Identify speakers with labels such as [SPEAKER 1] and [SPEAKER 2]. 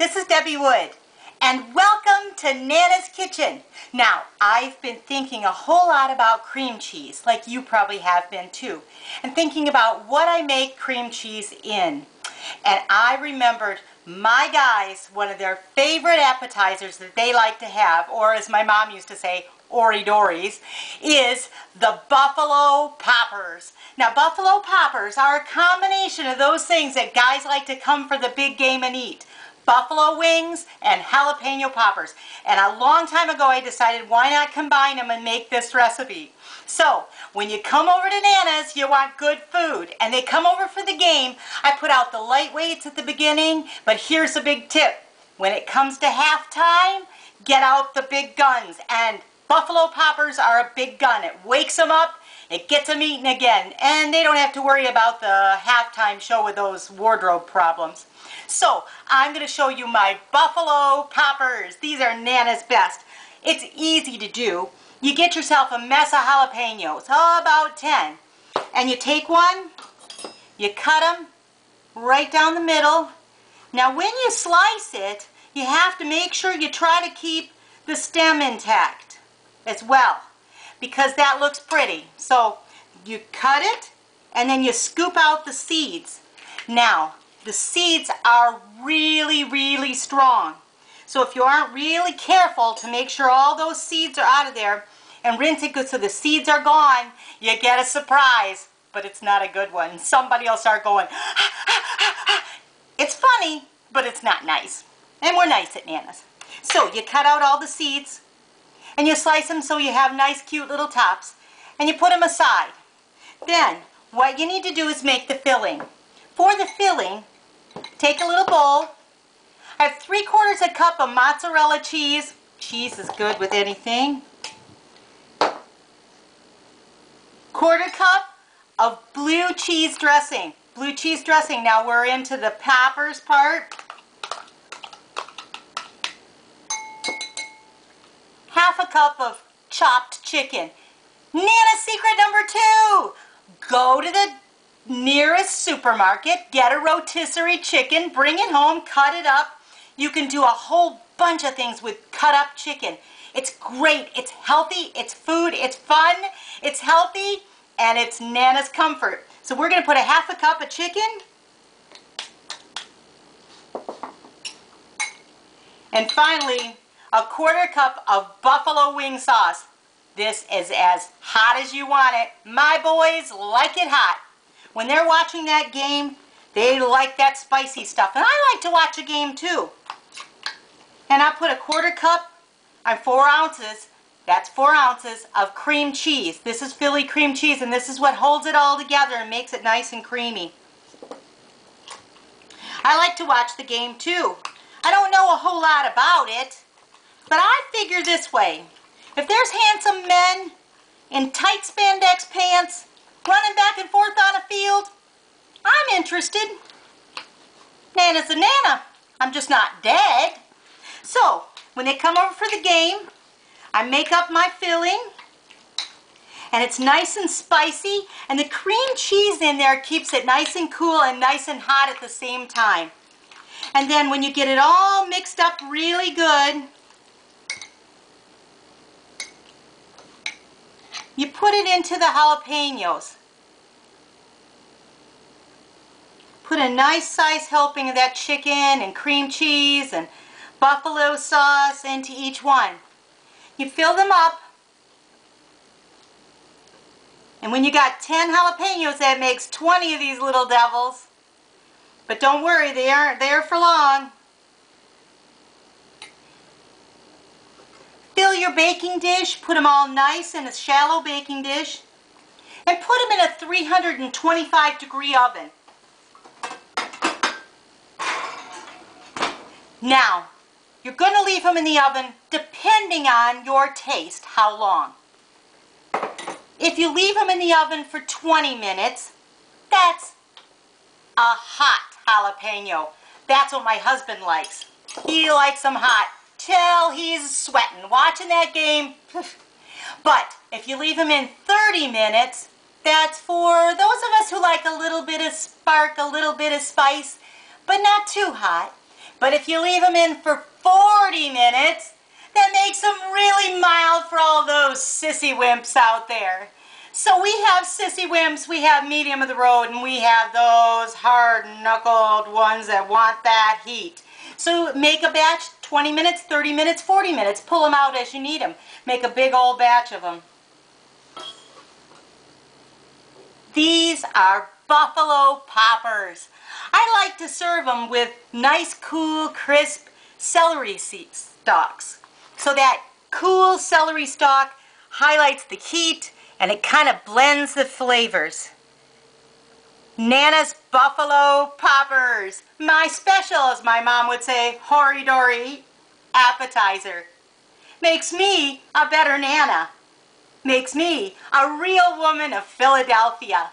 [SPEAKER 1] this is Debbie Wood, and welcome to Nana's Kitchen. Now, I've been thinking a whole lot about cream cheese, like you probably have been too, and thinking about what I make cream cheese in. And I remembered my guys, one of their favorite appetizers that they like to have, or as my mom used to say, Ori-Dories, is the Buffalo Poppers. Now, Buffalo Poppers are a combination of those things that guys like to come for the big game and eat. Buffalo wings and jalapeno poppers. And a long time ago I decided why not combine them and make this recipe. So, when you come over to Nana's, you want good food. And they come over for the game. I put out the lightweights at the beginning, but here's a big tip. When it comes to halftime, get out the big guns. And Buffalo Poppers are a big gun. It wakes them up, it gets them eating again, and they don't have to worry about the halftime show with those wardrobe problems. So, I'm going to show you my Buffalo Poppers. These are Nana's best. It's easy to do. You get yourself a mess of jalapenos, about 10. And you take one, you cut them right down the middle. Now when you slice it, you have to make sure you try to keep the stem intact as well, because that looks pretty. So you cut it and then you scoop out the seeds. Now the seeds are really strong, so if you aren't really careful to make sure all those seeds are out of there and rinse it good so the seeds are gone, you get a surprise, but it's not a good one. Somebody will start going It's funny, but it's not nice, and we're nice at Nana's. So you cut out all the seeds and you slice them so you have nice cute little tops, and you put them aside. Then what you need to do is make the filling. For the filling, take a little bowl. I have 3/4 cup of mozzarella cheese. Cheese is good with anything. 1/4 cup of blue cheese dressing. Blue cheese dressing. Now we're into the poppers part. 1/2 cup of chopped chicken. Nana's secret number 2. Go to the nearest supermarket, get a rotisserie chicken, bring it home, cut it up. You can do a whole bunch of things with cut up chicken. It's great, it's healthy, it's food, it's fun, it's healthy, and it's Nana's comfort. So we're going to put a 1/2 cup of chicken. And finally, a 1/4 cup of buffalo wing sauce. This is as hot as you want it. My boys like it hot. When they're watching that game, they like that spicy stuff. And I like to watch a game too. And I put a 1/4 cup on 4 ounces. That's 4 ounces of cream cheese. This is Philly cream cheese, and this is what holds it all together and makes it nice and creamy. I like to watch the game too. I don't know a whole lot about it, but I figure this way. If there's handsome men in tight spandex pants running back and forth on a field, I'm interested. Nana's a Nana. I'm just not dead. So, when they come over for the game, I make up my filling, and it's nice and spicy, and the cream cheese in there keeps it nice and cool and nice and hot at the same time. And then when you get it all mixed up really good, you put it into the jalapenos. Put a nice size helping of that chicken and cream cheese and buffalo sauce into each one. You fill them up, and when you got 10 jalapenos, that makes 20 of these little devils. But don't worry, they aren't there for long. Fill your baking dish, put them all nice in a shallow baking dish, and put them in a 325-degree oven. Now, you're going to leave them in the oven depending on your taste, how long. If you leave them in the oven for 20 minutes, that's a hot jalapeno. That's what my husband likes. He likes them hot till he's sweating watching that game. But if you leave them in 30 minutes, that's for those of us who like a little bit of spark, a little bit of spice, but not too hot. But if you leave them in for 40 minutes, that makes them really mild for all those sissy wimps out there. So we have sissy wimps, we have medium of the road, and we have those hard-knuckled ones that want that heat. So make a batch, 20 minutes, 30 minutes, 40 minutes. Pull them out as you need them. Make a big old batch of them. These are Buffalo Poppers. I like to serve them with nice, cool, crisp celery stalks. So that cool celery stalk highlights the heat and it kind of blends the flavors. Nana's Buffalo Poppers. My special, as my mom would say, hory-dory appetizer. Makes me a better Nana. Makes me a real woman of Philadelphia.